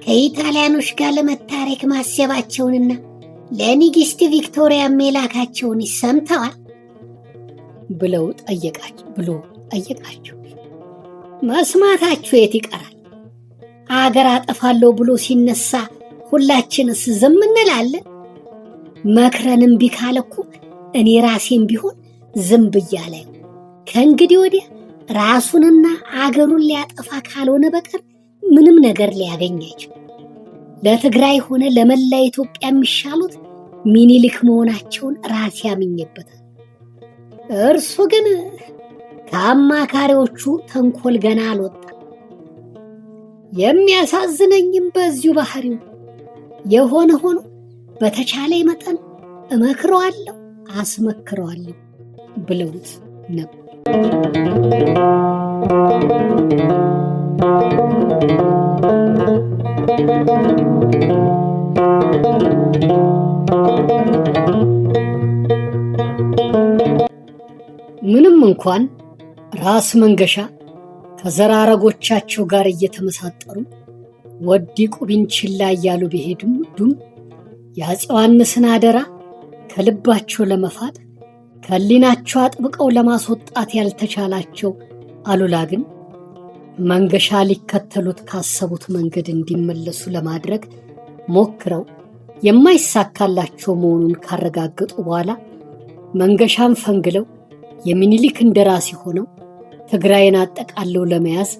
Speaker 1: ከኢጣሊያኖች ጋር ለመታረቅ ማሰባቸውንና ለንግሥት ቪክቶሪያ መላካቸውን ሰምተዋል ብሎ ጠየቃቸው። መስማታችሁ የት ይቀራል? አገር አጠፋለሁ ብሎ ሲነሳ ሁላችንስ ዝም እንላለን? መክረንም ቢካለ እኮ እኔ ራሴም ቢሆን ዝም ብያለሁ። ከእንግዲህ ወዲያ ራሱንና አገሩን ሊያጠፋ ካልሆነ በቀር ምንም ነገር ሊያገኝ አይችልም። ለትግራይ ሆነ ለመላ ኢትዮጵያ የሚሻሉት ሚኒሊክ መሆናቸውን ራሴ ያምኜበታል። እርሱ ግን ከአማካሪዎቹ ተንኮል ገና አልወጣ። የሚያሳዝነኝም በዚሁ ባህሪው የሆነ ሆኖ በተቻለ መጠን እመክረዋለሁ፣ አስመክረዋለሁ ብለውት ነበር።
Speaker 2: ምንም እንኳን ራስ መንገሻ ከዘራረጎቻቸው ጋር እየተመሳጠሩ ወዲ ቁቢንችን ላይ ያሉ ቢሄዱም የአፄ ዮሐንስን አደራ ከልባቸው ለመፋት ከሊናቸው አጥብቀው ለማስወጣት ያልተቻላቸው አሉላ ግን መንገሻ ሊከተሉት ካሰቡት መንገድ እንዲመለሱ ለማድረግ ሞክረው የማይሳካላቸው መሆኑን ካረጋገጡ በኋላ መንገሻን ፈንግለው የሚኒሊክ እንደራሲ ሆነው ትግራይን አጠቃለው ለመያዝ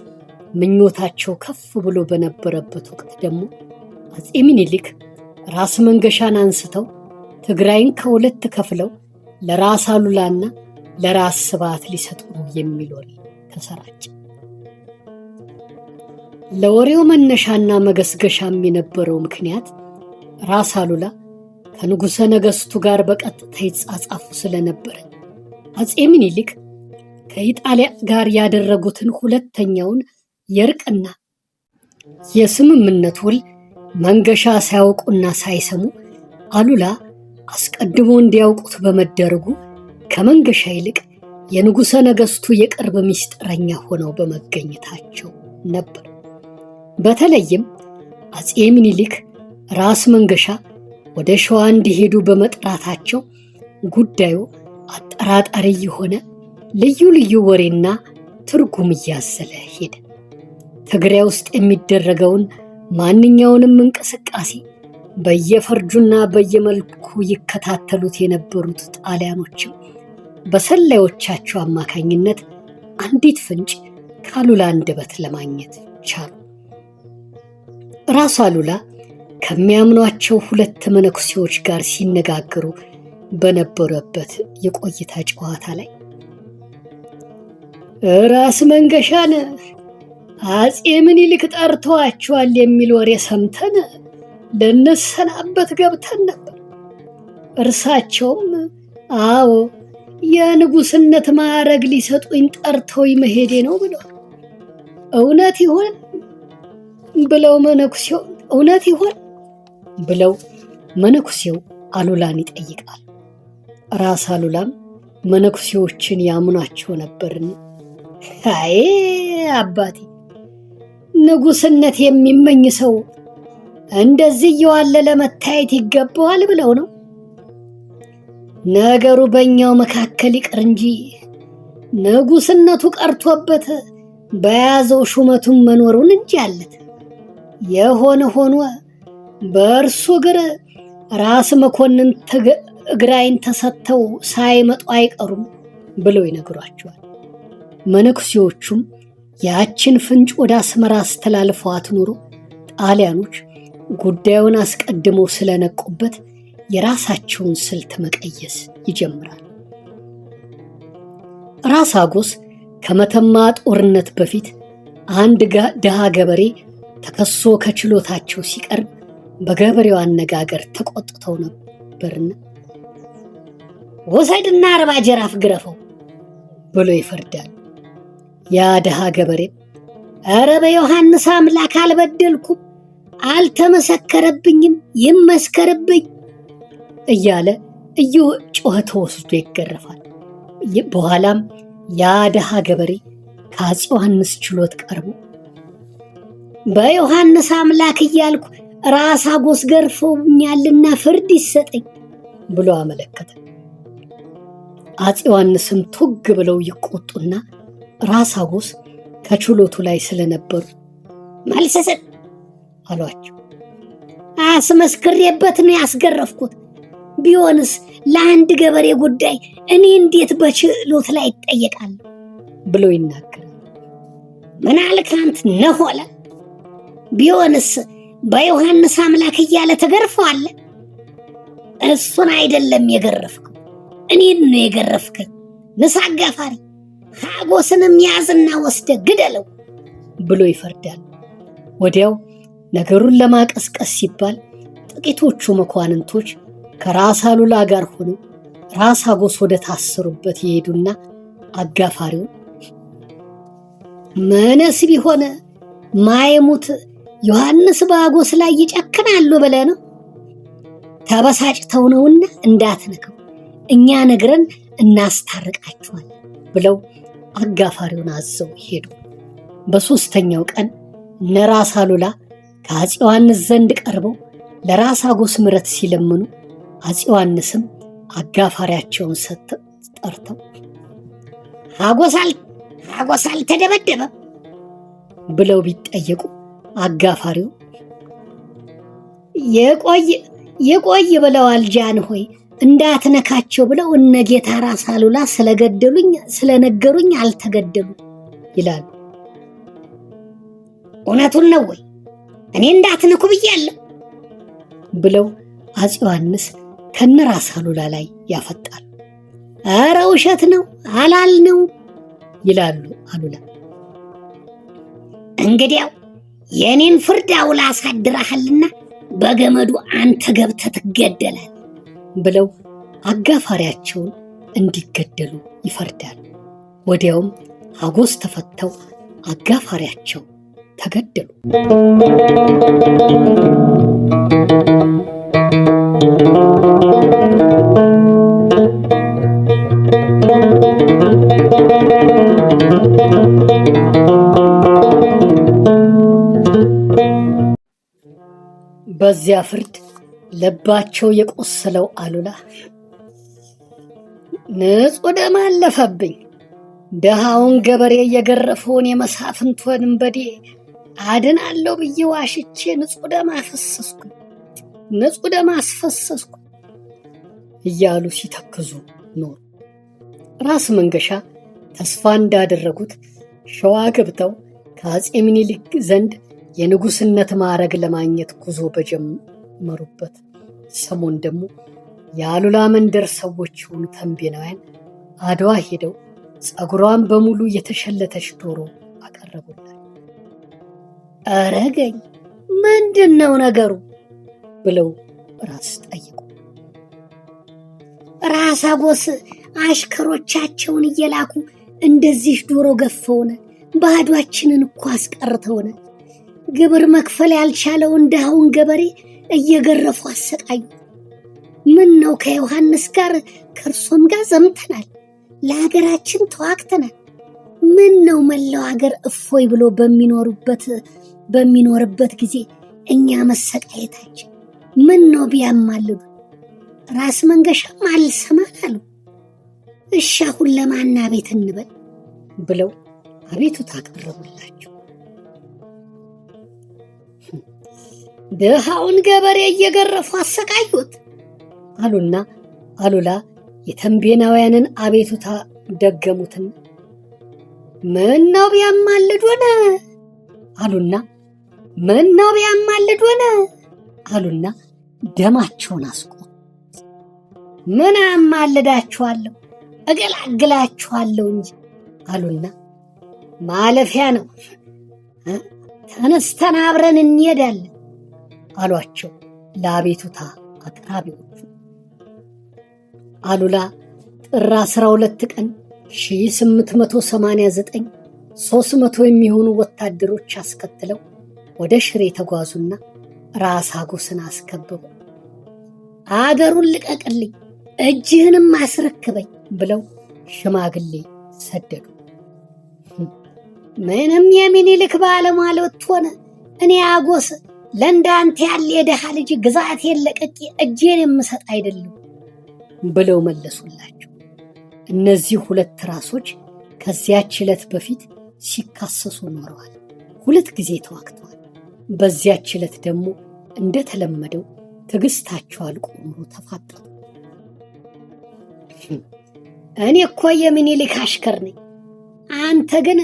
Speaker 2: ምኞታቸው ከፍ ብሎ በነበረበት ወቅት ደግሞ አፄ ሚኒሊክ ራስ መንገሻን አንስተው ትግራይን ከሁለት ከፍለው ለራስ አሉላና ለራስ ስብሃት ሊሰጡ ነው የሚል ወሬ ተሰራጨ። ለወሬው መነሻና መገስገሻም የነበረው ምክንያት ራስ አሉላ ከንጉሠ ነገሥቱ ጋር በቀጥታ ይጻጻፉ ስለነበረ አፄ ሚኒሊክ ከኢጣሊያ ጋር ያደረጉትን ሁለተኛውን የእርቅና የስምምነት ውል መንገሻ ሳያውቁና ሳይሰሙ አሉላ አስቀድሞ እንዲያውቁት በመደረጉ ከመንገሻ ይልቅ የንጉሠ ነገሥቱ የቅርብ ምስጢረኛ ሆነው በመገኘታቸው ነበር። በተለይም አፄ ሚኒሊክ ራስ መንገሻ ወደ ሸዋ እንዲሄዱ በመጥራታቸው ጉዳዩ አጠራጣሪ የሆነ ልዩ ልዩ ወሬና ትርጉም እያዘለ ሄደ። ትግራይ ውስጥ የሚደረገውን ማንኛውንም እንቅስቃሴ በየፈርጁና በየመልኩ ይከታተሉት የነበሩት ጣሊያኖችም በሰላዮቻቸው አማካኝነት አንዲት ፍንጭ ከአሉላ አንደበት ለማግኘት ቻሉ። ራስ አሉላ ከሚያምኗቸው ሁለት መነኩሴዎች ጋር ሲነጋገሩ በነበረበት የቆይታ ጨዋታ ላይ ራስ መንገሻን አፄ ምኒልክ ጠርተዋቸዋል የሚል ወሬ ሰምተን ልንሰናበት ገብተን ነበር። እርሳቸውም አዎ የንጉስነት ማዕረግ ሊሰጡኝ ጠርተው መሄዴ ነው ብለዋል። እውነት ይሆን ብለው መነኩሴው አሉላን ይጠይቃል። ራስ አሉላም መነኩሴዎችን ያምኗቸው ነበርን? አይ አባቴ፣ ንጉስነት የሚመኝ ሰው እንደዚህ እየዋለለ መታየት ይገባዋል ብለው ነው። ነገሩ በእኛው መካከል ይቅር እንጂ ንጉስነቱ ቀርቶበት በያዘው ሹመቱን መኖሩን እንጂ አለት።
Speaker 1: የሆነ ሆኖ በእርሱ እግር ራስ መኮንን እግራይን ተሰጥተው ሳይመጡ አይቀሩም ብለው ይነግሯቸዋል። መነኩሴዎቹም ያችን ፍንጭ ወደ አስመራ አስተላልፈዋት ኑሮ ጣሊያኖች ጉዳዩን አስቀድመው ስለነቁበት የራሳቸውን ስልት መቀየስ ይጀምራል። ራስ አጎስ ከመተማ ጦርነት በፊት አንድ ድሃ ገበሬ ተከሶ ከችሎታቸው ሲቀርብ በገበሬው አነጋገር ተቆጥተው ነበርና ወሰድና 40 ጀራፍ ግረፈው ብሎ ይፈርዳል። ያ ድሃ ገበሬ ኧረ በዮሐንስ አምላክ አልበደልኩም፣ አልተመሰከረብኝም፣ ይመስከርብኝ እያለ እየጮኸ ተወስዶ ይገረፋል። በኋላም ያ ድሃ ገበሬ ከአፄ ዮሐንስ ችሎት ቀርቦ በዮሐንስ አምላክ እያልኩ ራስ አጎስ ገርፈውኛልና ፍርድ ይሰጠኝ ብሎ አመለከተ። አፄ ዮሐንስም ቱግ ብለው ይቆጡና ራስ አጎስ ከችሎቱ ላይ ስለነበሩ መልስ ስጥ አሏቸው። አስመስክሬበት ነው ያስገረፍኩት። ቢሆንስ ለአንድ ገበሬ ጉዳይ እኔ እንዴት በችሎት ላይ ይጠየቃል ብሎ ይናገራል። ምን አልክ አንተ ነሆለ? ቢሆንስ በዮሐንስ አምላክ እያለ ተገርፈዋለህ? እሱን አይደለም የገረፍከው፣ እኔን ነው የገረፍከኝ። ንሳ አጋፋሪ ሀጎስንም ያዝና ወስደ ግደለው ብሎ ይፈርዳል። ወዲያው ነገሩን ለማቀስቀስ ሲባል ጥቂቶቹ መኳንንቶች ከራስ አሉላ ጋር ሆነው ራስ አጎስ ወደ ታሰሩበት ይሄዱና አጋፋሪውን ምንስ ቢሆን ማየሙት ዮሐንስ በአጎስ ላይ ይጨክናሉ ብለህ ነው? ተበሳጭተው ነውና እንዳትነከው፣ እኛ ነግረን እናስታርቃቸዋለን ብለው አጋፋሪውን አዘው ሄዱ። በሶስተኛው ቀን እነ ራስ አሉላ ከአፄ ዮሐንስ ዘንድ ቀርበው ለራስ አጎስ ምሕረት ሲለምኑ አፄ ዮሐንስም አጋፋሪያቸውን ጠርተው ሀጎስ አልተደበደበም ብለው ቢጠየቁ አጋፋሪው የቆይ ብለዋል ጃንሆይ፣ እንዳትነካቸው ብለው እነ ጌታ ራስ አሉላ ስለነገሩኝ አልተገደሉም ይላሉ። እውነቱን ነው ወይ? እኔ እንዳትነኩ ብያለሁ ብለው አፄ ዮሐንስ ከነ ራስ አሉላ ላይ ያፈጣሉ። ኧረ ውሸት ነው አላልነው ይላሉ አሉላ። እንግዲያው የኔን ፍርድ አውላ አሳድረሃልና በገመዱ አንተ ገብተህ ትገደላለህ ብለው አጋፋሪያቸውን እንዲገደሉ ይፈርዳል። ወዲያውም አጎስ ተፈተው አጋፋሪያቸው ተገደሉ። በዚያ ፍርድ ልባቸው የቆሰለው አሉላ ንጹሕ ደም አለፈብኝ፣ ደሃውን ገበሬ የገረፈውን የመሳፍንቱን በዴ አድናለሁ ብዬ ዋሽቼ ንጹሕ ደም አስፈሰስኩ እያሉ ሲተክዙ ኖሩ። ራስ መንገሻ ተስፋ እንዳደረጉት ሸዋ ገብተው ከአፄ ምኒልክ ዘንድ የንጉስነት ማዕረግ ለማግኘት ጉዞ በጀመሩበት ሰሞን ደግሞ የአሉላ መንደር ሰዎች የሆኑ ተንቤናውያን አድዋ ሄደው ፀጉሯን በሙሉ የተሸለተች ዶሮ አቀረቡላት። አረገኝ ምንድን ነው ነገሩ ብለው ራስ ጠይቁ። ራስ አጎስ አሽከሮቻቸውን እየላኩ እንደዚህ ዶሮ ገፈውነ፣ ባዷችንን እኮ አስቀርተውነ፣ ግብር መክፈል ያልቻለውን ድሃውን ገበሬ እየገረፉ አሰቃዩ። ምን ነው ከዮሐንስ ጋር ከእርሶም ጋር ዘምተናል፣ ለሀገራችን ተዋግተናል። ምን ነው መላው ሀገር እፎይ ብሎ በሚኖርበት ጊዜ እኛ መሰቃየታችን ምን ነው ቢያማልዱ። ራስ መንገሻም አልሰማን አሉ። እሺ አሁን ለማና ቤት እንበል ብለው አቤቱታ አቀረቡላቸው። ድሃውን ገበሬ እየገረፉ አሰቃዩት አሉና አሉላ የተንቤናውያንን አቤቱታ ደገሙትን። ምነው ቢያማልዱን አሉና ምነው ቢያማልዱን አሉና ደማቸውን አስቆ ምን አማልዳችኋለሁ እገላግላችኋለሁ እንጂ አሉና ማለፊያ ነው ተነስተን አብረን እንሄዳለን አሏቸው ለአቤቱታ አቅራቢዎቹ። አሉላ ጥር 12 ቀን 1889 300 የሚሆኑ ወታደሮች አስከትለው ወደ ሽሬ ተጓዙና ራስ ሀጎስን አስከበቡ። አገሩን ልቀቅልኝ፣ እጅህንም አስረክበኝ ብለው ሽማግሌ ሰደዱ። ምንም የሚኒልክ ባለሟል ሆነ እኔ ሀጎስ ለእንዳንተ ያለ የደሃ ልጅ ግዛቴን ለቅቄ እጄን የምሰጥ አይደለም ብለው መለሱላቸው። እነዚህ ሁለት ራሶች ከዚያች ዕለት በፊት ሲካሰሱ ኖረዋል። 2 ጊዜ ተዋግተዋል። በዚያች ዕለት ደግሞ እንደተለመደው ትዕግስታቸው አልቆ ኖሮ ተፋጠጡ። እኔ እኮ የሚኒልክ አሽከር ነኝ፣ አንተ ግን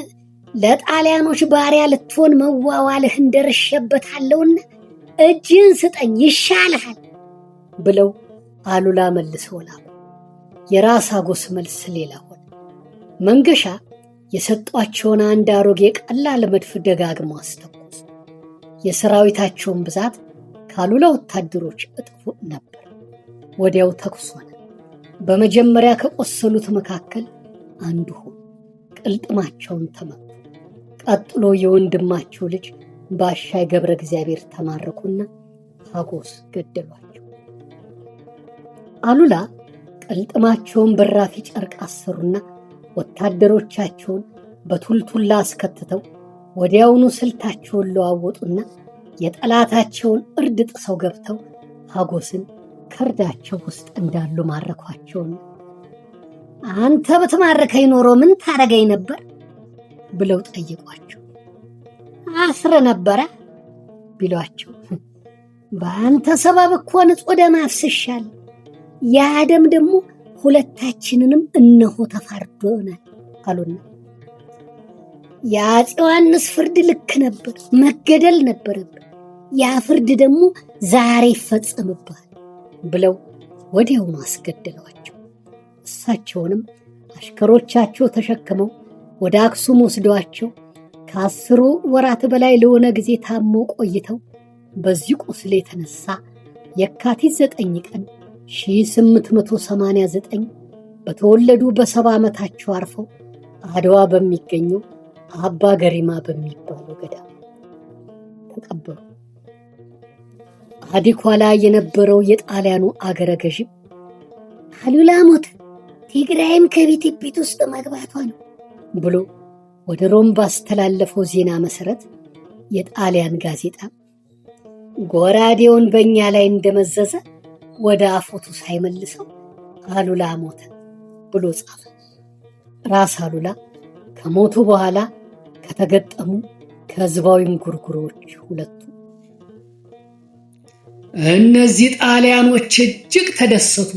Speaker 1: ለጣሊያኖች ባሪያ ልትሆን መዋዋልህን ደርሼበታለሁና እጅህን ስጠኝ ይሻልሃል ብለው አሉላ መልሰው ላኩ። የራስ ሀጎስ መልስ ሌላ ሆነ። መንገሻ የሰጧቸውን አንድ አሮጌ ቀላል መድፍ ደጋግመው አስተኮሱ። የሰራዊታቸውን ብዛት ካሉላ ወታደሮች እጥፍ ነበር። ወዲያው ተኩስ ሆነ። በመጀመሪያ ከቆሰሉት መካከል አንዱ ሆኑ። ቅልጥማቸውን ተመቱ። ቀጥሎ የወንድማቸው ልጅ ባሻይ ገብረ እግዚአብሔር ተማረኩና ሀጎስ ገደሏቸው። አሉላ ቅልጥማቸውን በራፊ ጨርቅ አሰሩና ወታደሮቻቸውን በቱልቱላ አስከትተው ወዲያውኑ ስልታቸውን ለዋወጡና የጠላታቸውን እርድ ጥሰው ገብተው ሀጎስን ከርዳቸው ውስጥ እንዳሉ ማረኳቸውን። አንተ በተማረከኝ ኖሮ ምን ታረገኝ ነበር ብለው ጠየቋቸው። አስረ ነበረ ቢሏቸው፣ በአንተ ሰበብ እኮ ንጹሕ ደም አፍስሻለሁ፣ ያ ደም ደግሞ ሁለታችንንም እነሆ ተፋርዶናል አሉና የአፄ ዮሐንስ ፍርድ ልክ ነበር፣ መገደል ነበረብን፣ ያ ፍርድ ደግሞ ዛሬ ይፈጸምብሃል ብለው ወዲያውኑ አስገደሏቸው። እሳቸውንም አሽከሮቻቸው ተሸክመው ወደ አክሱም ወስደዋቸው ከ10 ወራት በላይ ለሆነ ጊዜ ታመው ቆይተው በዚህ ቁስል የተነሳ የካቲት 9 ቀን 1889 በተወለዱ በ70 ዓመታቸው አርፈው አድዋ በሚገኘው አባ ገሪማ በሚባለው ገዳም ተቀበሩ። አዲኳ ላይ የነበረው የጣሊያኑ አገረ ገዥ አሉላ ሞተ፣ ትግራይም ከቢትቢት ውስጥ መግባቷ ነው ብሎ ወደ ሮም ባስተላለፈው ዜና መሰረት የጣሊያን ጋዜጣ ጎራዴውን በእኛ ላይ እንደመዘዘ ወደ አፎቱ ሳይመልሰው አሉላ ሞተ ብሎ ጻፈ። ራስ አሉላ ከሞቱ በኋላ ከተገጠሙ ከህዝባዊ እንጉርጉሮዎች ሁለቱ።
Speaker 3: እነዚህ ጣሊያኖች እጅግ ተደሰቱ።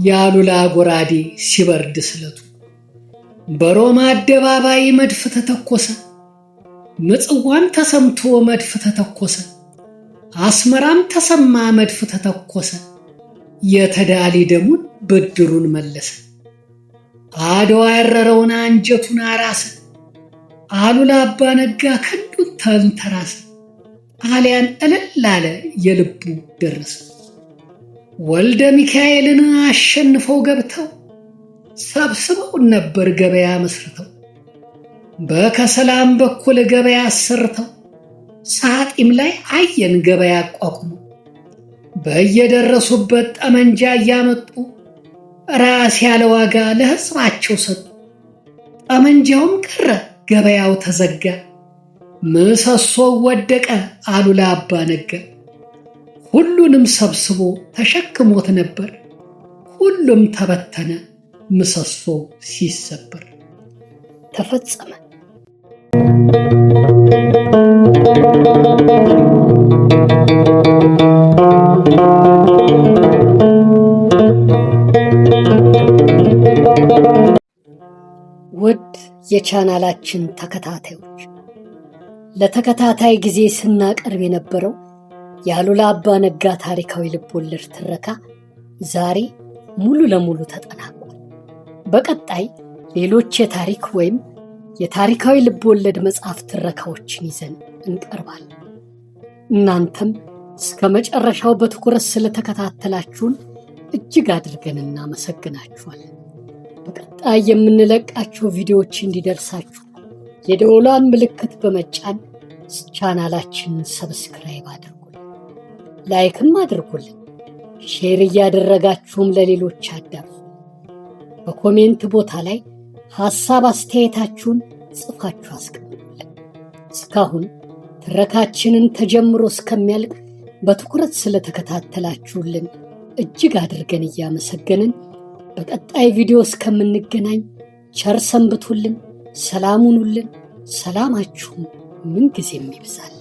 Speaker 3: የአሉላ ጎራዴ ሲበርድ ስለቱ። በሮማ አደባባይ መድፍ ተተኮሰ። ምጽዋም ተሰምቶ መድፍ ተተኮሰ። አስመራም ተሰማ መድፍ ተተኮሰ። የተዳሊ ደሙን ብድሩን መለሰ። አድዋ ያረረውን አንጀቱን አራሰ። አሉላ አባ ነጋ ክንዱን ተንተራሰ። ጣሊያን እልል አለ የልቡ ደረሰ። ወልደ ሚካኤልን አሸንፈው ገብተው ሰብስበው ነበር ገበያ መስርተው። በከሰላም በኩል ገበያ አሰርተው ሳጢም ላይ አየን ገበያ አቋቁመው። በየደረሱበት ጠመንጃ እያመጡ ራስ ያለ ዋጋ ለሕዝባቸው ሰጡ። ጠመንጃውም ቀረ ገበያው ተዘጋ። ምሰሶው ወደቀ አሉላ አባ ነጋ። ሁሉንም ሰብስቦ ተሸክሞት ነበር። ሁሉም ተበተነ ምሰሶው ሲሰበር።
Speaker 1: ተፈጸመ።
Speaker 2: ውድ የቻናላችን ተከታታዮች ለተከታታይ ጊዜ ስናቀርብ የነበረው የአሉላ አባ ነጋ ታሪካዊ ልቦለድ ትረካ ዛሬ ሙሉ ለሙሉ ተጠናቋል። በቀጣይ ሌሎች የታሪክ ወይም የታሪካዊ ልቦለድ መጽሐፍ ትረካዎችን ይዘን እንቀርባለን። እናንተም እስከ መጨረሻው በትኩረት ስለተከታተላችሁን እጅግ አድርገን እናመሰግናችኋለን። በቀጣይ የምንለቃቸው ቪዲዮዎች እንዲደርሳችሁ የደወሏን ምልክት በመጫን ቻናላችንን ሰብስክራይብ አድርጉልን፣ ላይክም አድርጉልን። ሼር እያደረጋችሁም ለሌሎች አዳርሱ። በኮሜንት ቦታ ላይ ሐሳብ አስተያየታችሁን ጽፋችሁ አስቀምጡልን። እስካሁን ትረካችንን ተጀምሮ እስከሚያልቅ በትኩረት ስለተከታተላችሁልን እጅግ አድርገን እያመሰገንን በቀጣይ ቪዲዮ እስከምንገናኝ ቸር ሰንብቱልን፣ ሰላም ሁኑልን። ሰላማችሁም ምንጊዜም ይብዛልን።